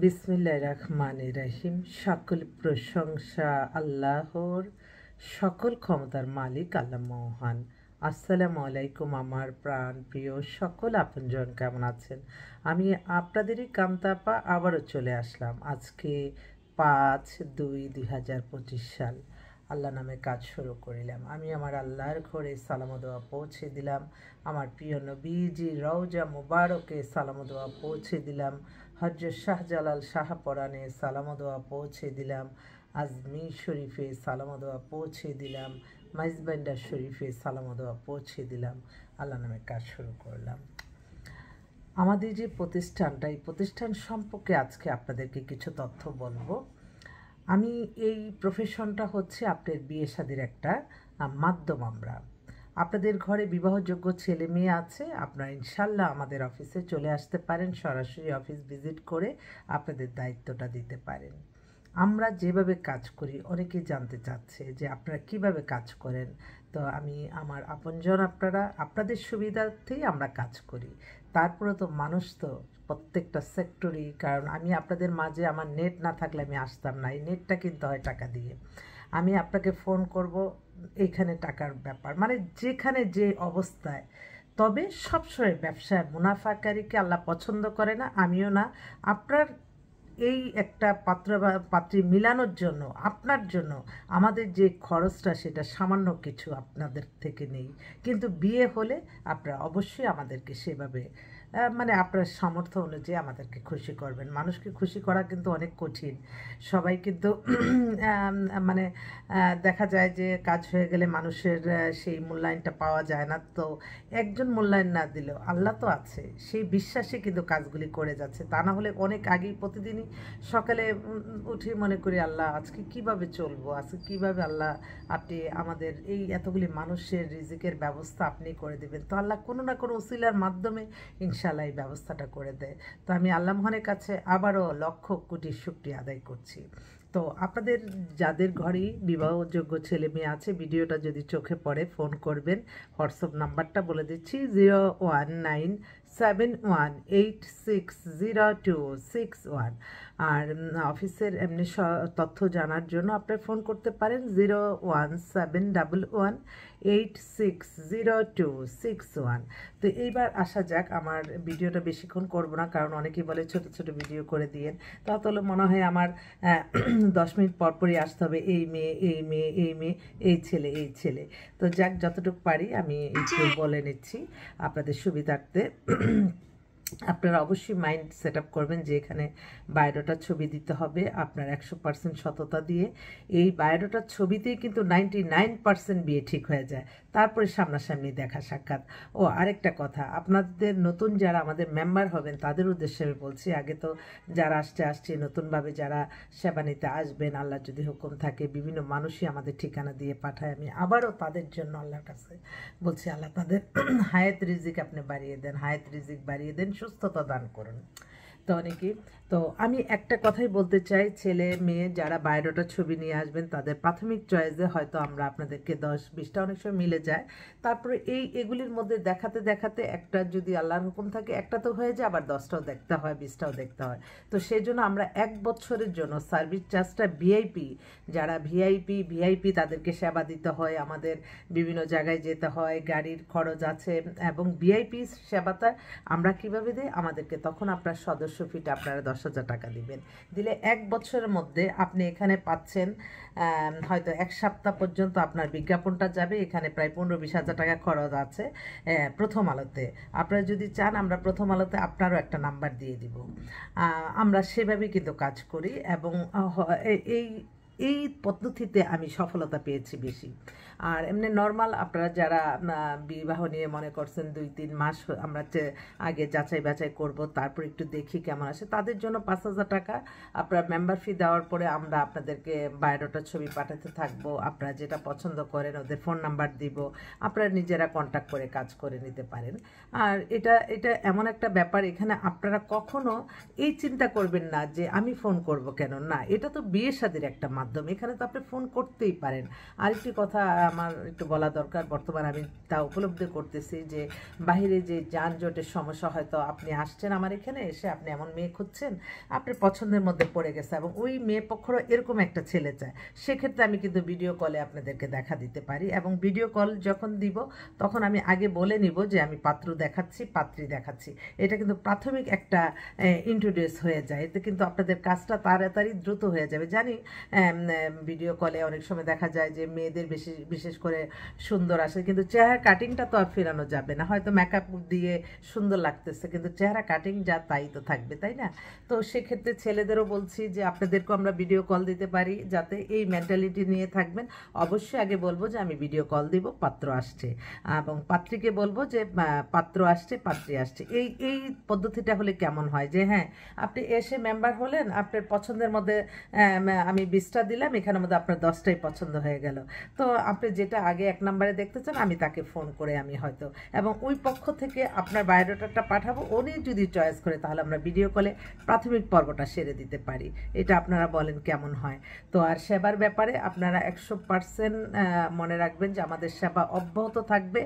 বিসমিল্লাহির রহমানির রহিম। সকল প্রশংসা আল্লাহর, সকল ক্ষমতার মালিক আল্লাহ মহান। আসসালামু আলাইকুম আমার প্রাণ প্রিয় সকল আপনজন, কেমন আছেন? আমি আপনাদেরই কান্তাপা আবারও চলে আসলাম আজকে 5/2/2025 সাল। আল্লাহ নামে কাজ শুরু করিলাম। আমি আমার আল্লাহর ঘরে সালাম দোয়া পৌঁছে দিলাম। আমার প্রিয় নবীজি রওজা মুবারকে সালাম দোয়া পৌঁছে দিলাম। হজরত শাহজালাল শাহপরানে সালাম দোয়া পৌঁছে দিলাম। আজমির শরীফে সালাম দোয়া পৌঁছে দিলাম। মাইজবান্ডার শরীফে সালাম দোয়া পৌঁছে দিলাম। আল্লাহ নামে কাজ শুরু করলাম। আমাদের যে প্রতিষ্ঠানটা, এই প্রতিষ্ঠান সম্পর্কে আজকে আপনাদেরকে কিছু তথ্য বলবো। আমি এই প্রফেশনটা হচ্ছে আপনার বিয়ে শাদির একটা মাধ্যম। আমরা আপনাদের ঘরে বিবাহযোগ্য ছেলে মেয়ে আছে, আপনারা ইনশাল্লাহ আমাদের অফিসে চলে আসতে পারেন, সরাসরি অফিস ভিজিট করে আপনাদের দায়িত্বটা দিতে পারেন। আমরা যেভাবে কাজ করি, অনেকেই জানতে চাচ্ছে যে আপনারা কিভাবে কাজ করেন। তো আমি আমার আপনজন, আপনাদের সুবিধার্থেই আমরা কাজ করি। তারপরে তো মানুষ তো প্রত্যেকটা সেক্টরই, কারণ আমি আপনাদের মাঝে আমার নেট না থাকলে আমি আসতাম না। এই নেটটা কিনতে হয় টাকা দিয়ে। আমি আপনাকে ফোন করব, এইখানে টাকার ব্যাপার, মানে যেখানে যে অবস্থায়। তবে সবসময় ব্যবসায় মুনাফাকারীকে আল্লাহ পছন্দ করে না, আমিও না। আপনার এই একটা পাত্র বা পাত্রী মিলানোর জন্য, আপনার জন্য আমাদের যে খরচটা, সেটা সামান্য কিছু আপনাদের থেকে নেই। কিন্তু বিয়ে হলে আপনারা অবশ্যই আমাদেরকে সেভাবে মানে আপনার সামর্থ্য অনুযায়ী আমাদেরকে খুশি করবেন। মানুষকে খুশি করা কিন্তু অনেক কঠিন। সবাই কিন্তু মানে দেখা যায় যে কাজ হয়ে গেলে মানুষের সেই মূল্যায়নটা পাওয়া যায় না। তো একজন মূল্যায়ন না দিলেও আল্লাহ তো আছে, সেই বিশ্বাসে কিন্তু কাজগুলি করে যাচ্ছে। তা না হলে অনেক আগেই প্রতিদিনই সকালে উঠে মনে করি, আল্লাহ আজকে কিভাবে চলবো, আজকে কিভাবে আল্লাহ আপনি আমাদের এই এতগুলি মানুষের রিজিকের ব্যবস্থা আপনি করে দেবেন। তো আল্লাহ কোনো না কোনো উসিলার মাধ্যমে ইনশাআল্লাহ এই ব্যবস্থাটা করে দেয়। তো আমি আল্লাহ মহানের কাছে আবারও লক্ষ কোটি শুকরিয়া আদায় করছি। তো আপনাদের যাদের ঘরেই বিবাহযোগ্য ছেলে মেয়ে আছে, ভিডিওটা যদি চোখে পড়ে ফোন করবেন। হোয়াটসঅ্যাপ নাম্বারটা বলে দিচ্ছি, 01971860261। আর অফিসের এমনি তথ্য জানার জন্য আপনার ফোন করতে পারেন 01711860261। তো এইবার আসা যাক, আমার ভিডিওটা বেশিক্ষণ করব না, কারণ অনেকেই বলে ছোট ছোট ভিডিও করে দিয়েন। তাহলে মনে হয় আমার 10 মিনিট পরপরই আসতে হবে, এই মেয়ে এই মেয়ে এই মেয়ে, এই ছেলে এই ছেলে। তো যাক, যতটুকু পারি আমি একটু বলে নিচ্ছি আপনাদের সুবিধার্থে। আপনারা অবশ্যই মাইন্ড সেট আপ করবেন যে এখানে বায়োডাটার ছবি দিতে হবে আপনার 100% সততা দিয়ে। এই বায়োডাটার ছবিতেই কিন্তু 99% বিয়ে ঠিক হয়ে যায়, তারপরে সামনাসামনি দেখা সাক্ষাৎ। ও আরেকটা কথা, আপনাদের নতুন যারা আমাদের মেম্বার হবেন তাদের উদ্দেশ্যে আমি বলছি, আগে তো যারা আসছে নতুনভাবে যারা সেবা নিতে আসবেন, আল্লাহ যদি হুকুম থাকে, বিভিন্ন মানুষই আমাদের ঠিকানা দিয়ে পাঠায়। আমি আবারও তাদের জন্য আল্লাহর কাছে বলছি, আল্লাহ তাদের হায়াত রিজিক আপনি বাড়িয়ে দেন, হায়াত রিজিক বাড়িয়ে দেন, সুস্থতা দান করুন। তো অনেকেই, তো আমি একটা কথাই বলতে চাই, ছেলে মেয়ে যারা বায়োডাটা ছবি নিয়ে আসবেন তাদের প্রাথমিক চয়েসে হয়তো আমরা আপনাদেরকে 10-20টা অনেক সময় মিলে যায়। তারপরে এগুলির মধ্যে দেখাতে দেখাতে একটা যদি আল্লাহর হুকুম থাকে, একটা তো হয়ে যায়, আবার 10টাও দেখতে হয়, 20টাও দেখতে হয়। তো সেই জন্য আমরা 1 বছরের জন্য সার্ভিস চার্জটা যারা ভিআইপি তাদেরকে সেবা দিতে হয়, আমাদের বিভিন্ন জায়গায় যেতে হয়, গাড়ির খরচ আছে, এবং ভিআইপি সেবাটা আমরা কিভাবে দিই, আমাদেরকে তখন আপনার সদস্য ফিটা আপনারা 10,000 টাকা দিবেন। দিলে 1 বছরের মধ্যে আপনি এখানে পাচ্ছেন হয়তো 1 সপ্তাহ পর্যন্ত আপনার বিজ্ঞাপনটা যাবে। এখানে প্রায় 15-20 হাজার টাকা খরচ আছে প্রথম আলোতে। আপনারা যদি চান, আমরা প্রথম আলোতে আপনারও একটা নাম্বার দিয়ে দিব। আমরা সেভাবেই কিন্তু কাজ করি, এবং এই এই পদ্ধতিতে আমি সফলতা পেয়েছি বেশি। আর এমনি নর্মাল আপনারা যারা বিবাহ নিয়ে মনে করছেন 2-3 মাস আমরা আগে যাচাই বাছাই করব, তারপর একটু দেখি কেমন আসে, তাদের জন্য 5,000 টাকা আপনার মেম্বার ফি দেওয়ার পরে আমরা আপনাদেরকে বায়োডাটার ছবি পাঠাতে থাকবো। আপনারা যেটা পছন্দ করেন ওদের ফোন নাম্বার দিব, আপনারা নিজেরা কন্ট্যাক্ট করে কাজ করে নিতে পারেন। আর এটা এমন একটা ব্যাপার, এখানে আপনারা কখনো এই চিন্তা করবেন না যে আমি ফোন করব কেন, না, এটা তো বিয়ে শাদীর একটা মাধ্যম। মাধ্যম। এখানে তো আপনি ফোন করতেই পারেন। আরেকটি কথা আমার একটু বলা দরকার, বর্তমানে আমি তা উপলব্ধি করতেছি যে বাহিরে যে যানজটের সমস্যা, হয়তো আপনি আসছেন আমার এখানে এসে আপনি এমন মেয়ে খুঁজছেন আপনার পছন্দের মধ্যে পড়ে গেছে এবং ওই মেয়ে পক্ষরও এরকম একটা ছেলে চায়, সেক্ষেত্রে আমি কিন্তু ভিডিও কলে আপনাদেরকে দেখা দিতে পারি। এবং ভিডিও কল যখন দিব তখন আমি আগে বলে নিব যে আমি পাত্র দেখাচ্ছি, পাত্রী দেখাচ্ছি। এটা কিন্তু প্রাথমিক একটা ইন্ট্রোডিউস হয়ে যায়, এতে কিন্তু আপনাদের কাজটা তাড়াতাড়ি দ্রুত হয়ে যাবে। জানি ভিডিও কলে অনেক সময় দেখা যায় যে মেয়েদের বিশেষ করে সুন্দর আসে, কিন্তু চেহারা কাটিংটা তো আর ফেরানো যাবে না। হয়তো মেকআপ দিয়ে সুন্দর লাগতেছে কিন্তু চেহারা কাটিং যা তাই তো থাকবে, তাই না? তো সেক্ষেত্রে ছেলেদেরও বলছি যে আপনাদেরকেও আমরা ভিডিও কল দিতে পারি, যাতে এই মেন্টালিটি নিয়ে থাকবেন। অবশ্যই আগে বলবো যে আমি ভিডিও কল দিব, পাত্র আসছে, এবং পাত্রীকে বলবো যে পাত্র আসছে, পাত্রী আসছে। এই পদ্ধতিটা হলে কেমন হয় যে হ্যাঁ আপনি এসে মেম্বার হলেন, আপনার পছন্দের মধ্যে আমি 20টা দিলাম, এখানের মধ্যে আপনার 10টাই পছন্দ হয়ে গেল। তো আপনি যেটা আগে 1 নম্বরে দেখতে চান আমি তাকে ফোন করে আমি হয়তো, এবং ওই পক্ষ থেকে আপনার বায়োডাটাটা পাঠাবো, উনি যদি চয়েস করে তাহলে আমরা ভিডিও কলে প্রাথমিক পর্বটা সেরে দিতে পারি। এটা আপনারা বলেন কেমন হয়? তো আর সেবার ব্যাপারে আপনারা 100% মনে রাখবেন যে আমাদের সেবা অব্যাহত থাকবে।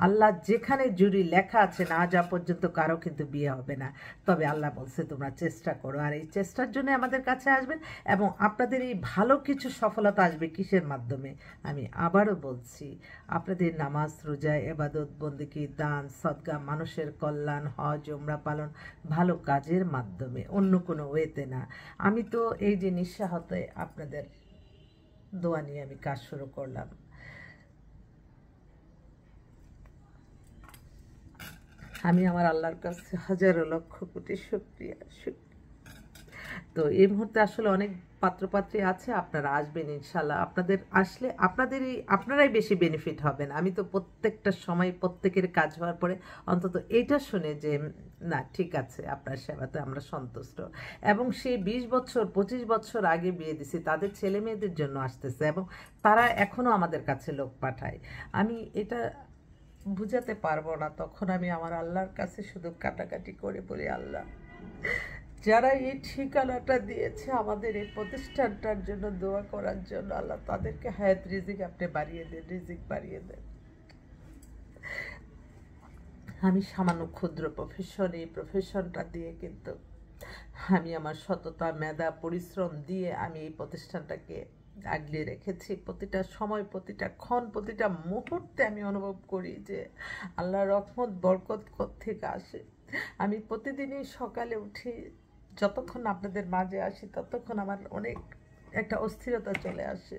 আল্লাহ যেখানে জুরি লেখা আছে না যাওয়া পর্যন্ত কারো কিন্তু বিয়ে হবে না, তবে আল্লাহ বলছে তোমরা চেষ্টা করো। আর এই চেষ্টার জন্য আমাদের কাছে আসবেন এবং আপনাদের এই ভালো কিছু সফলতা আসবে কিসের মাধ্যমে? আমি আবারও বলছি, আপনাদের নামাজ, রোজা, ইবাদত, বন্দেগী, দান, সদকা, মানুষের কল্যাণ, হজ, উমরা পালন, ভালো কাজের মাধ্যমে, অন্য কোনো ওয়েতে না। আমি তো এই যে নিঃস্বাহতে আপনাদের দোয়া নিয়ে আমি কাজ শুরু করলাম। আমি আমার আল্লাহর কাছে হাজারো লক্ষ কোটি শুকরিয়া। তো এই মুহূর্তে আসলে অনেক পাত্রপাত্রী আছে, আপনারা আসবেন ইনশাল্লাহ। আপনাদের আসলে আপনারাই বেশি বেনিফিট হবেন। আমি তো প্রত্যেকটা সময় প্রত্যেকের কাজ হওয়ার পরে অন্তত এটা শুনে যে না ঠিক আছে, আপনার সেবাতে আমরা সন্তুষ্ট। এবং সেই 20 বছর 25 বছর আগে বিয়ে দিছি তাদের ছেলে মেয়েদের জন্য আসতেছে এবং তারা এখনও আমাদের কাছে লোক পাঠায়। আমি এটা বুঝাতে পারবো না। তখন আমি আমার আল্লাহর কাছে শুধু কাটাকাটি করে বলি, আল্লাহ যারা এই ঠিকানাটা দিয়েছে আমাদের এই প্রতিষ্ঠানটার জন্য দোয়া করার জন্য, আল্লাহ তাদেরকে হায়াত রিজিক আপনি বাড়িয়ে দেন, রিজিক বাড়িয়ে দেন। আমি সামান্য ক্ষুদ্র প্রফেশন, এই প্রফেশনটা দিয়ে কিন্তু আমি আমার সততা, মেধা, পরিশ্রম দিয়ে আমি এই প্রতিষ্ঠানটাকে আগলে রেখেছি। প্রতিটা সময়, প্রতিটা ক্ষণ, প্রতিটা মুহূর্তে আমি অনুভব করি যে আল্লাহর রহমত বরকত কোত্থেকে আসে। আমি প্রতিদিনই সকালে উঠি, যতক্ষণ আপনাদের মাঝে আসি ততক্ষণ আমার অনেক একটা অস্থিরতা চলে আসে।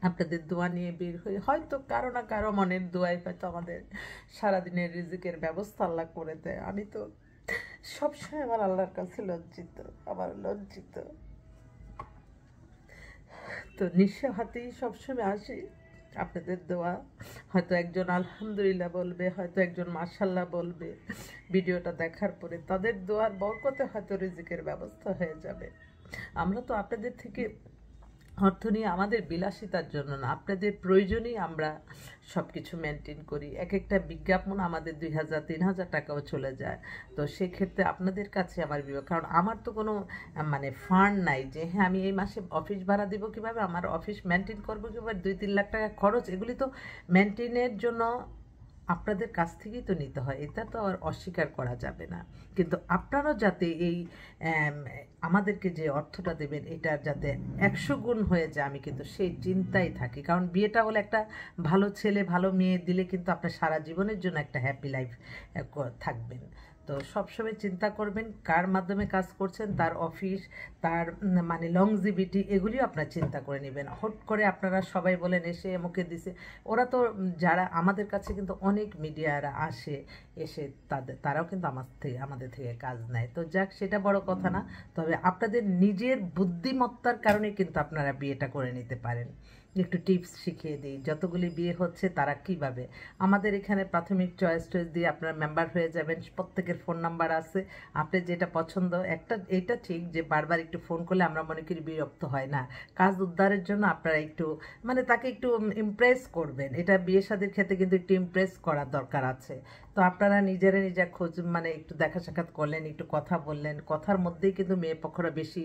আপনাদের দোয়া নিয়ে বের হই, হয়তো কারো না কারো মনের দোয়াই হয়তো আমাদের সারাদিনের রিজিকের ব্যবস্থা আল্লাহ করে দেয়। আমি তো সবসময় আমার আল্লাহর কাছে লজ্জিত। তো নিঃস্ব হাতেই সবসময় আসি। আপনাদের দোয়া, হয়তো একজন আলহামদুলিল্লাহ বলবে, হয়তো একজন মাশাল্লাহ বলবে ভিডিওটা দেখার পরে, তাদের দোয়ার বরকতে হয়তো রিজিকের ব্যবস্থা হয়ে যাবে। আমরা তো আপনাদের থেকে অর্থ নিয়ে আমাদের বিলাসিতার জন্য না, আপনাদের প্রয়োজনেই আমরা সব কিছু মেনটেন করি। এক একটা বিজ্ঞাপন আমাদের 2000-3000 টাকাও চলে যায়। তো সেক্ষেত্রে আপনাদের কাছে আমার কারণ আমার তো কোনো মানে ফান্ড নাই যে হ্যাঁ আমি এই মাসে অফিস ভাড়া দিব কীভাবে, আমার অফিস মেনটেন করবো কীভাবে, 2-3 লাখ টাকা খরচ, এগুলি তো মেনটেনের জন্য আপনাদের কাছ থেকেই তো নিতে হয়, এটা তো আর অস্বীকার করা যাবে না। কিন্তু আপনারাও যাতে এই আমাদেরকে যে অর্থটা দেবেন এটা যাতে 100 গুণ হয়ে যায়, আমি কিন্তু সেই চিন্তাই থাকি। কারণ বিয়েটা হলে একটা ভালো ছেলে ভালো মেয়ে দিলে কিন্তু আপনার সারা জীবনের জন্য একটা হ্যাপি লাইফ থাকবেন। তো সবসময় চিন্তা করবেন কার মাধ্যমে কাজ করছেন, তার অফিস, তার মানে লংজিভিটি, এগুলিও আপনার চিন্তা করে নেবেন। হট করে আপনারা সবাই বলেন এসে মুখে দিছে, ওরা তো যারা আমাদের কাছে কিন্তু অনেক মিডিয়ারা আসে, এসে তারাও কিন্তু আমাদের থেকে কাজ নেয়। তো যাক, সেটা বড় কথা না, তবে আপনাদের নিজের বুদ্ধিমত্তার কারণে কিন্তু আপনারা বিয়েটা করে নিতে পারেন। একটু টিপস শিখিয়ে দিই। যতগুলি বিয়ে হচ্ছে তারা কিভাবে, আমাদের এখানে প্রাথমিক চয়েস দিয়ে আপনারা মেম্বার হয়ে যাবেন। প্রত্যেকের ফোন নাম্বার আছে, আপনি যেটা পছন্দ। একটা এটা ঠিক যে বারবার একটু ফোন করলে আমরা মনে করি বিরক্ত হয় না, কাজ উদ্ধারের জন্য আপনারা একটু মানে তাকে একটু ইমপ্রেস করবেন। এটা বিয়ে শাদীর ক্ষেত্রে কিন্তু একটু ইমপ্রেস করার দরকার আছে। তো আপনারা নিজে খোঁজ মানে একটু দেখা সাক্ষাৎ করলেন, একটু কথা বললেন, কথার মধ্যেই কিন্তু মেয়ে পক্ষরা বেশি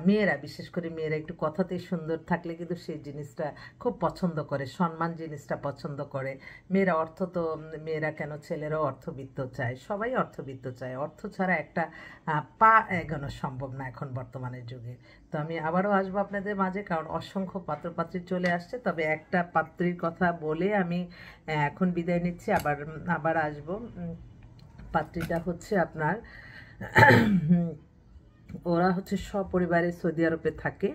মেয়েরা, বিশেষ করে মেয়েরা একটু কথাতেই সুন্দর থাকলে কিন্তু সেই জিনিসটা খুব পছন্দ করে, সম্মান জিনিসটা পছন্দ করে। মেয়েরা অর্থ তো মেয়েরা কেন, ছেলেরাও অর্থবিত্ত চায়, সবাই অর্থবিত্ত চায়। অর্থ ছাড়া একটা পা এগোনো সম্ভব না এখন বর্তমানের যুগে। তো আমি আবারও আসবো আপনাদের মাঝে, কারণ অসংখ্য পাত্রপাত্রী চলে আসছে। তবে একটা পাত্রীর কথা বলে আমি এখন বিদায় নিচ্ছি, আবার আবার আসবো। পাত্রীটা হচ্ছে আপনার ওরা হচ্ছে সপরিবারে সৌদি আরবে থাকে।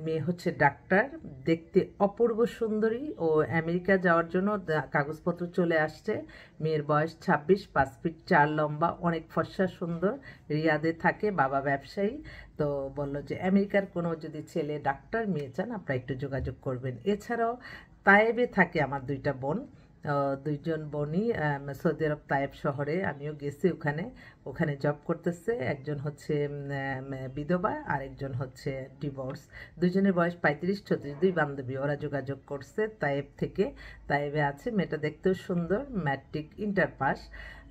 মেয়ে হচ্ছে ডাক্তার, দেখতে অপূর্ব সুন্দরী। ও আমেরিকা যাওয়ার জন্য কাগজপত্র চলে আসছে। মেয়ের বয়স 26, 5 ফিট 4 লম্বা, অনেক ফর্সা সুন্দর। রিয়াদে থাকে, বাবা ব্যবসায়ী। তো বললো যে আমেরিকার কোনো যদি ছেলে ডাক্তার মেয়ে চান আপনারা একটু যোগাযোগ করবেন। এছাড়াও তায়েবে থাকে আমার দুইটা বোন, দুইজন বোনই সৌদি আরব তায়েব শহরে, আমিও গেছি ওখানে। ওখানে জব করতেছে। একজন হচ্ছে বিধবা, আর একজন হচ্ছে ডিভোর্স। দুজনের বয়স 35-36, দুই বান্ধবী। ওরা যোগাযোগ করছে তায়েব থেকে, তায়েবে আছে। মেয়েটা দেখতেও সুন্দর, ম্যাট্রিক ইন্টার পাস।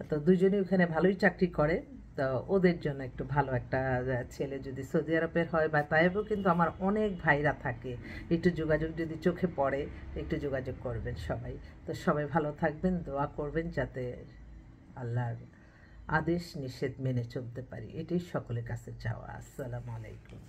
তো দুজনেই ওখানে ভালোই চাকরি করে। তো ওদের জন্য একটু ভালো একটা ছেলে যদি সৌদি আরবের হয় বা তায়েবেও কিন্তু আমার অনেক ভাইরা থাকে, একটু যোগাযোগ যদি চোখে পড়ে একটু যোগাযোগ করবেন সবাই। তো সবাই ভালো থাকবেন, দোয়া করবেন যাতে আল্লাহর আদেশ নিষেধ মেনে চলতে পারি, এটাই সকলের কাছে চাওয়া। আসসালামু আলাইকুম।